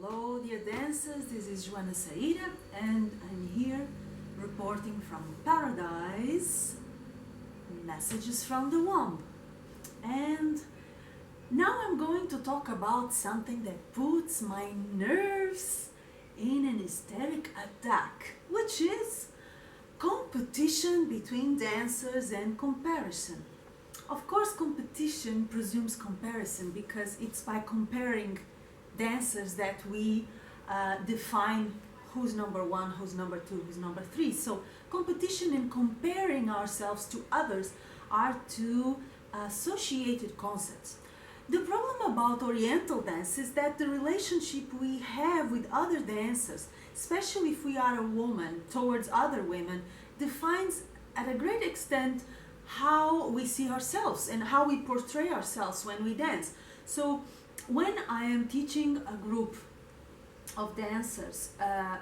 Hello dear dancers, this is Joana Saahirah and I'm here reporting from Paradise, messages from the womb. And now I'm going to talk about something that puts my nerves in an hysteric attack, which is competition between dancers and comparison. Of course, competition presumes comparison because it's by comparing dancers that we define who's number one, who's number two, who's number three. So competition and comparing ourselves to others are two associated concepts. The problem about Oriental dance is that the relationship we have with other dancers, especially if we are a woman towards other women, defines at a great extent how we see ourselves and how we portray ourselves when we dance. So when I am teaching a group of dancers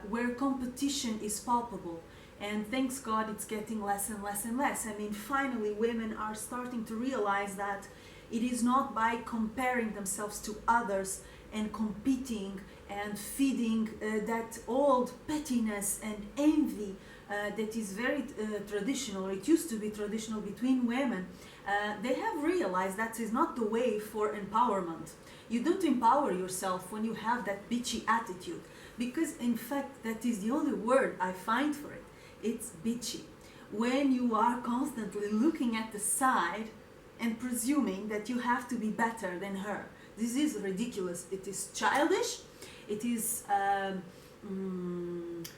where competition is palpable, and thanks God it's getting less and less and less. I mean, finally women are starting to realize that it is not by comparing themselves to others and competing and feeding that old pettiness and envy that is very traditional, it used to be traditional between women. They have realized that is not the way for empowerment. You don't empower yourself when you have that bitchy attitude, because in fact that is the only word I find for it. It's bitchy. When you are constantly looking at the side and presuming that you have to be better than her. This is ridiculous. It is childish. It is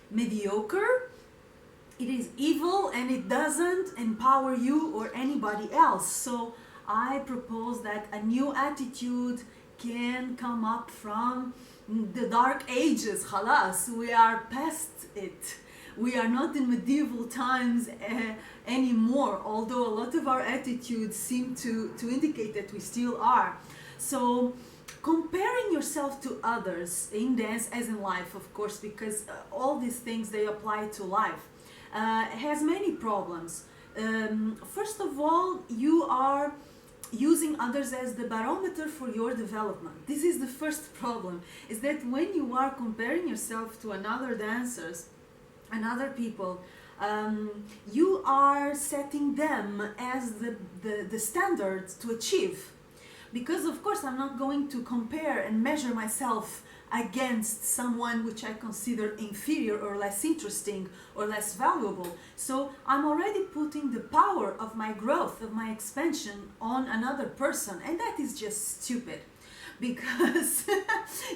mediocre. It is evil, and it doesn't empower you or anybody else. So I propose that a new attitude can come up from the dark ages. Khalas, we are past it. We are not in medieval times anymore, although a lot of our attitudes seem to indicate that we still are. So comparing yourself to others in dance, as in life, of course, because all these things, they apply to life, has many problems. First of all, you are using others as the barometer for your development. This is the first problem, is that when you are comparing yourself to another dancers and other people, you are setting them as the standards to achieve. Because of course I'm not going to compare and measure myself against someone which I consider inferior or less interesting or less valuable. So I'm already putting the power of my growth, of my expansion on another person, and that is just stupid. Because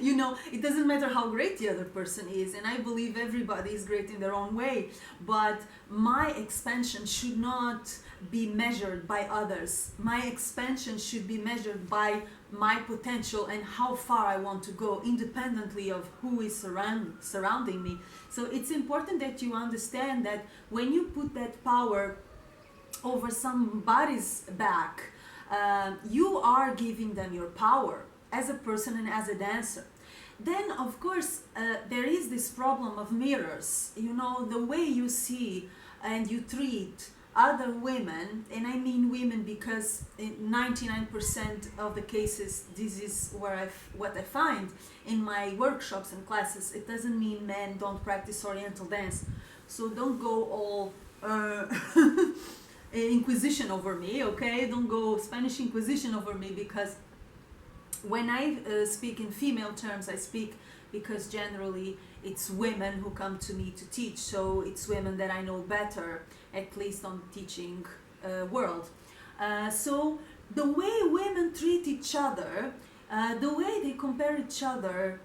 you know, it doesn't matter how great the other person is, and I believe everybody is great in their own way, but my expansion should not be measured by others. My expansion should be measured by my potential and how far I want to go, independently of who is surrounding me. So it's important that you understand that when you put that power over somebody's back, you are giving them your power as a person and as a dancer. Then of course there is this problem of mirrors. You know, the way you see and you treat other women, and I mean women because in 99% of the cases this is what I find in my workshops and classes. It doesn't mean men don't practice Oriental dance, so don't go all Inquisition over me, okay? Don't go Spanish Inquisition over me, because when I speak in female terms, I speak because generally it's women who come to me to teach, so it's women that I know better, at least on the teaching world. So the way women treat each other, the way they compare each other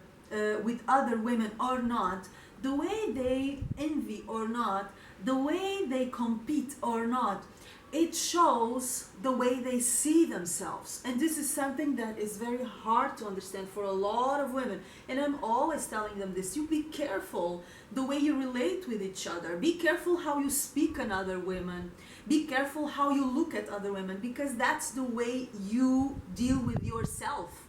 with other women or not, the way they envy or not, the way they compete or not, it shows the way they see themselves. And this is something that is very hard to understand for a lot of women. And I'm always telling them this: you be careful the way you relate with each other. Be careful how you speak on other women. Be careful how you look at other women, because that's the way you deal with yourself.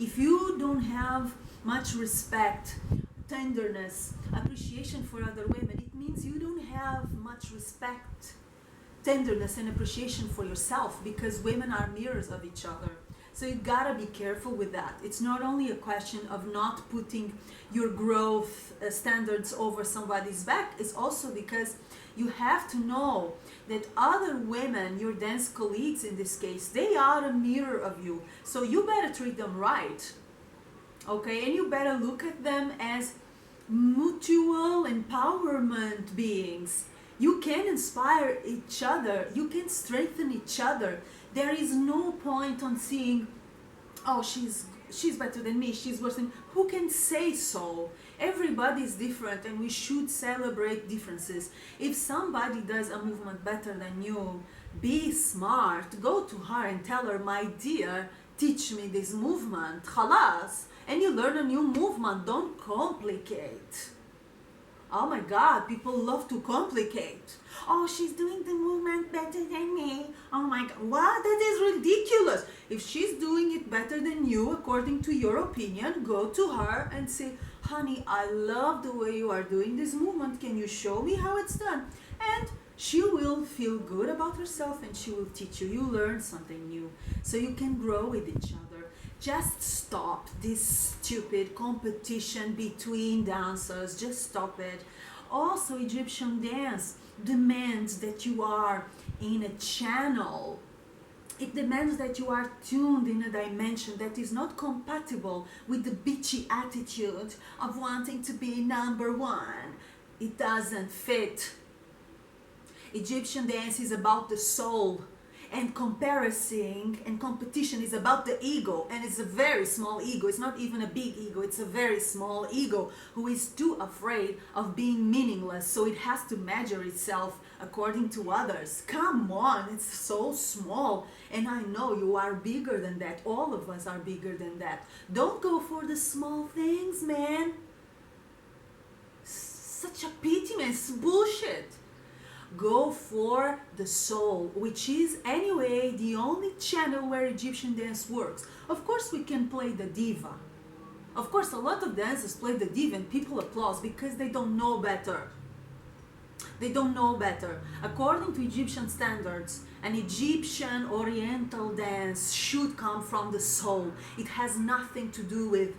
If you don't have much respect, tenderness, appreciation for other women, it means you don't have much respect, tenderness and appreciation for yourself, because women are mirrors of each other. So you gotta be careful with that. It's not only a question of not putting your growth standards over somebody's back, it's also because you have to know that other women, your dance colleagues in this case, they are a mirror of you. So you better treat them right. Okay, and you better look at them as mutual empowerment beings. You can inspire each other, you can strengthen each other. There is no point on seeing, oh, she's better than me, she's worse than. Who can say so? Everybody is different and we should celebrate differences. If somebody does a movement better than you, be smart, go to her and tell her, my dear, teach me this movement, khalas. And you learn a new movement, don't complicate. Oh my God, people love to complicate. Oh, she's doing the movement better than me. Oh my God, what? That is ridiculous. If she's doing it better than you, according to your opinion, go to her and say, honey, I love the way you are doing this movement. Can you show me how it's done? And she will feel good about herself and she will teach you. You learn something new so you can grow with each other. Just stop this stupid competition between dancers. Just stop it. Also, Egyptian dance demands that you are in a channel. It demands that you are tuned in a dimension that is not compatible with the bitchy attitude of wanting to be number one. It doesn't fit. Egyptian dance is about the soul. And comparison and competition is about the ego, and it's a very small ego. It's not even a big ego, it's a very small ego who is too afraid of being meaningless, so it has to measure itself according to others. Come on, it's so small, and I know you are bigger than that. All of us are bigger than that. Don't go for the small things, man. Such a pity, man. It's bullshit. Go for the soul, which is anyway the only channel where Egyptian dance works. Of course we can play the diva. Of course a lot of dancers play the diva and people applaud because they don't know better. They don't know better. According to Egyptian standards, an Egyptian Oriental dance should come from the soul. It has nothing to do with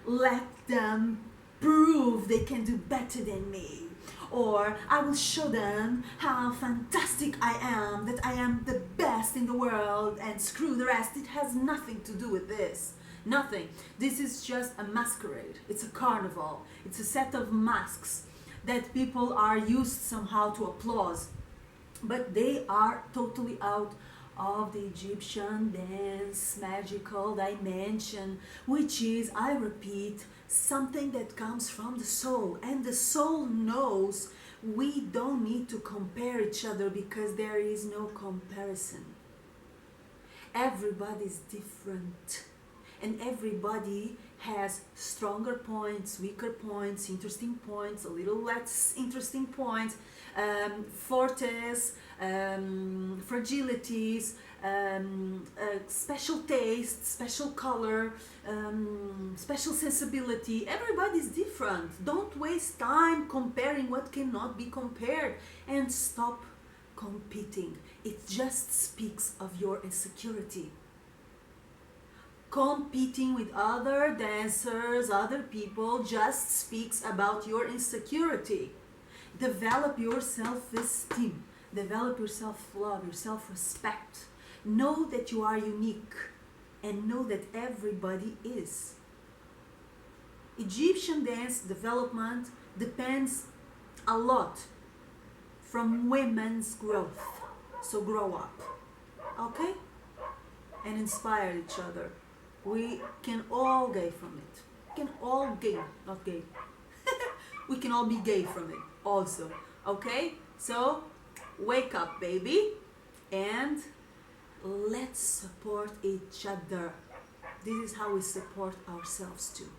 let them prove they can do better than me. Or I will show them how fantastic I am, that I am the best in the world and screw the rest. It has nothing to do with this. Nothing. This is just a masquerade. It's a carnival. It's a set of masks that people are used somehow to applause. But they are totally out of the Egyptian dance magical dimension, which is, I repeat, something that comes from the soul. And the soul knows we don't need to compare each other because there is no comparison. Everybody's different and everybody has stronger points, weaker points, interesting points, a little less interesting points, fortes, fragilities, special taste, special color, special sensibility. Everybody's different. Don't waste time comparing what cannot be compared and stop competing. It just speaks of your insecurity. Competing with other dancers, other people, just speaks about your insecurity. Develop your self-esteem. Develop your self-love, your self-respect. Know that you are unique and know that everybody is. Egyptian dance development depends a lot from women's growth. So grow up, okay? And inspire each other. We can all gain from it. We can all gain, not gay. We can all be gay from it also, okay? So wake up, baby, and let's support each other. This is how we support ourselves too.